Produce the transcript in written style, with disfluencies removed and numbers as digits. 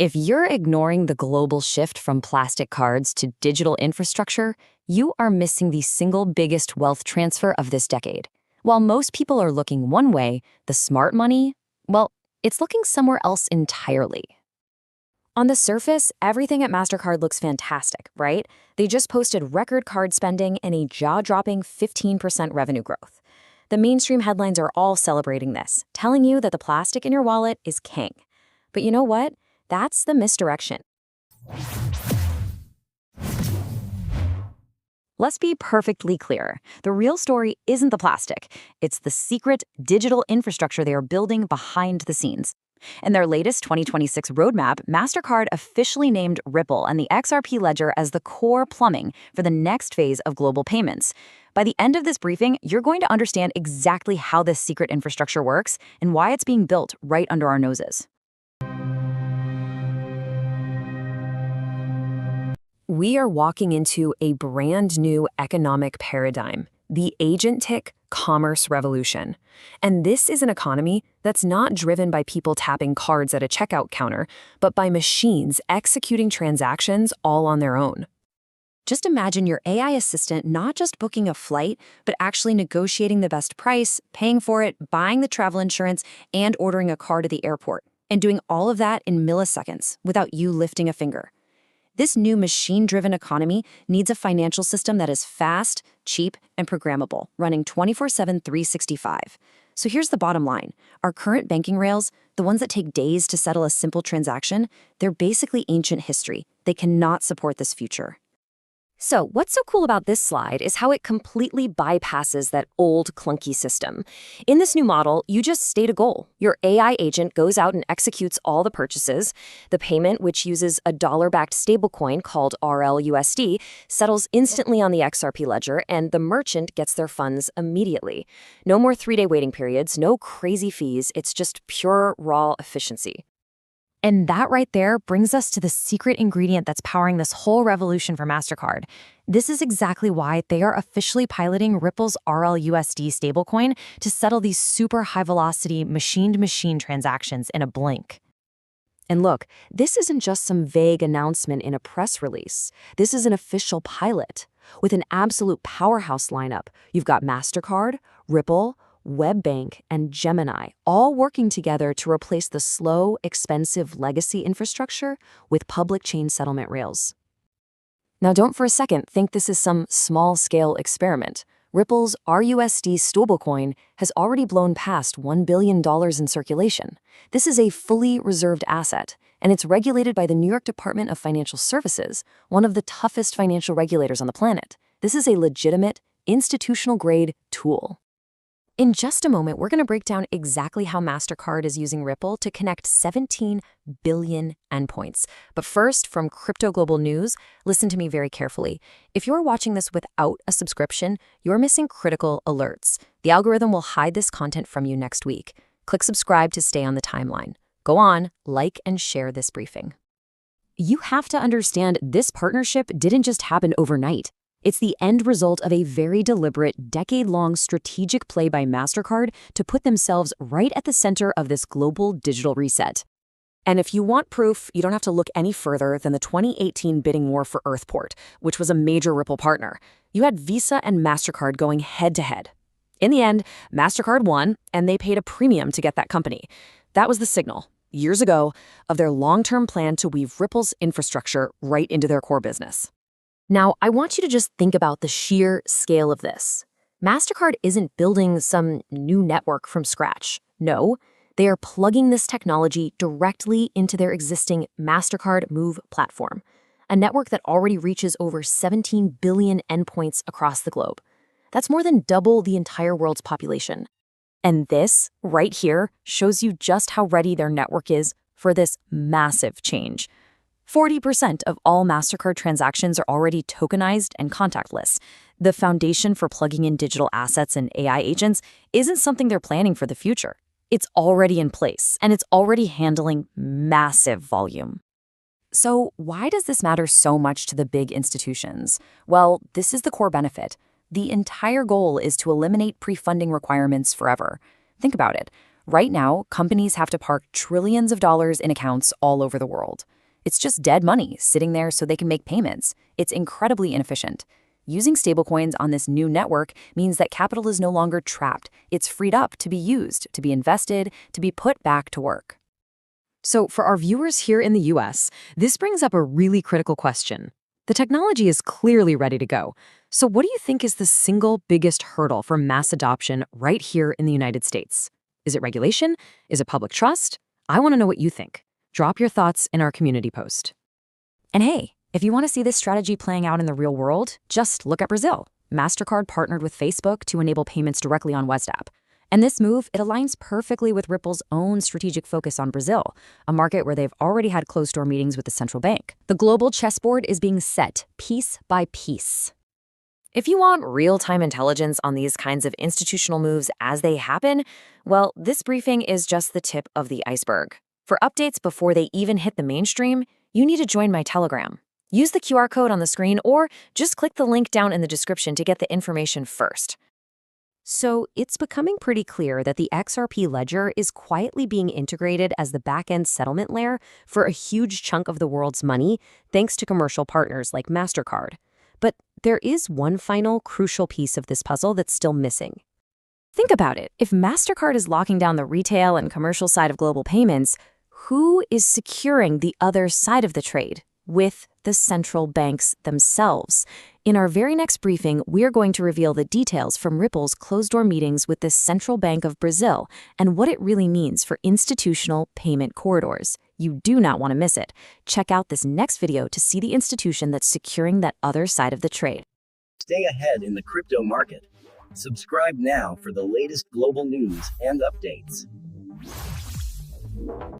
If you're ignoring the global shift from plastic cards to digital infrastructure, you are missing the single biggest wealth transfer of this decade. While most people are looking one way, the smart money, well, it's looking somewhere else entirely. On the surface, everything at Mastercard looks fantastic, right? They just posted record card spending and a jaw-dropping 15% revenue growth. The mainstream headlines are all celebrating this, telling you that the plastic in your wallet is king. But you know what? That's the misdirection. Let's be perfectly clear. The real story isn't the plastic. It's the secret digital infrastructure they are building behind the scenes. In their latest 2026 roadmap, Mastercard officially named Ripple and the XRP Ledger as the core plumbing for the next phase of global payments. By the end of this briefing, you're going to understand exactly how this secret infrastructure works and why it's being built right under our noses. We are walking into a brand new economic paradigm, the Agentic Commerce revolution. And this is an economy that's not driven by people tapping cards at a checkout counter, but by machines executing transactions all on their own. Just imagine your AI assistant not just booking a flight, but actually negotiating the best price, paying for it, buying the travel insurance, and ordering a car to the airport, and doing all of that in milliseconds without you lifting a finger. This new machine-driven economy needs a financial system that is fast, cheap, and programmable, running 24/7, 365. So here's the bottom line. Our current banking rails, the ones that take days to settle a simple transaction, they're basically ancient history. They cannot support this future. So what's so cool about this slide is how it completely bypasses that old clunky system. In this new model, you just state a goal. Your AI agent goes out and executes all the purchases. The payment, which uses a dollar-backed stablecoin called RLUSD, settles instantly on the XRP Ledger, and the merchant gets their funds immediately. No more 3-day waiting periods, no crazy fees. It's just pure, raw efficiency. And that right there brings us to the secret ingredient that's powering this whole revolution for Mastercard. This is exactly why they are officially piloting Ripple's RLUSD stablecoin to settle these super high-velocity machine-to-machine transactions in a blink. And look, this isn't just some vague announcement in a press release. This is an official pilot. With an absolute powerhouse lineup, you've got Mastercard, Ripple, WebBank, and Gemini, all working together to replace the slow, expensive legacy infrastructure with public chain settlement rails. Now, don't for a second think this is some small-scale experiment. Ripple's RUSD stablecoin has already blown past $1 billion in circulation. This is a fully reserved asset, and it's regulated by the New York Department of Financial Services, one of the toughest financial regulators on the planet. This is a legitimate, institutional-grade tool. In just a moment, we're going to break down exactly how Mastercard is using Ripple to connect 17 billion endpoints. But first, from Crypto Global News, listen to me very carefully. If you're watching this without a subscription, you're missing critical alerts. The algorithm will hide this content from you next week. Click subscribe to stay on the timeline. Go on, like and share this briefing. You have to understand this partnership didn't just happen overnight. It's the end result of a very deliberate, decade-long strategic play by Mastercard to put themselves right at the center of this global digital reset. And if you want proof, you don't have to look any further than the 2018 bidding war for Earthport, which was a major Ripple partner. You had Visa and Mastercard going head-to-head. In the end, Mastercard won, and they paid a premium to get that company. That was the signal, years ago, of their long-term plan to weave Ripple's infrastructure right into their core business. Now, I want you to just think about the sheer scale of this. Mastercard isn't building some new network from scratch. No, they are plugging this technology directly into their existing Mastercard Move platform, a network that already reaches over 17 billion endpoints across the globe. That's more than double the entire world's population. And this, right here, shows you just how ready their network is for this massive change. 40% of all Mastercard transactions are already tokenized and contactless. The foundation for plugging in digital assets and AI agents isn't something they're planning for the future. It's already in place, and it's already handling massive volume. So why does this matter so much to the big institutions? Well, this is the core benefit. The entire goal is to eliminate pre-funding requirements forever. Think about it. Right now, companies have to park trillions of dollars in accounts all over the world. It's just dead money sitting there so they can make payments. It's incredibly inefficient. Using stablecoins on this new network means that capital is no longer trapped. It's freed up to be used, to be invested, to be put back to work. So for our viewers here in the US, this brings up a really critical question. The technology is clearly ready to go. So what do you think is the single biggest hurdle for mass adoption right here in the United States? Is it regulation? Is it public trust? I want to know what you think. Drop your thoughts in our community post. And hey, if you want to see this strategy playing out in the real world, just look at Brazil. Mastercard partnered with Facebook to enable payments directly on WhatsApp. And this move, it aligns perfectly with Ripple's own strategic focus on Brazil, a market where they've already had closed-door meetings with the central bank. The global chessboard is being set piece by piece. If you want real-time intelligence on these kinds of institutional moves as they happen, well, this briefing is just the tip of the iceberg. For updates before they even hit the mainstream, you need to join my Telegram. Use the QR code on the screen or just click the link down in the description to get the information first. So it's becoming pretty clear that the XRP Ledger is quietly being integrated as the back-end settlement layer for a huge chunk of the world's money, thanks to commercial partners like Mastercard. But there is one final crucial piece of this puzzle that's still missing. Think about it. If Mastercard is locking down the retail and commercial side of global payments, who is securing the other side of the trade? With the central banks themselves. In our very next briefing, we're going to reveal the details from Ripple's closed-door meetings with the Central Bank of Brazil and what it really means for institutional payment corridors. You do not want to miss it. Check out this next video to see the institution that's securing that other side of the trade. Stay ahead in the crypto market. Subscribe now for the latest global news and updates.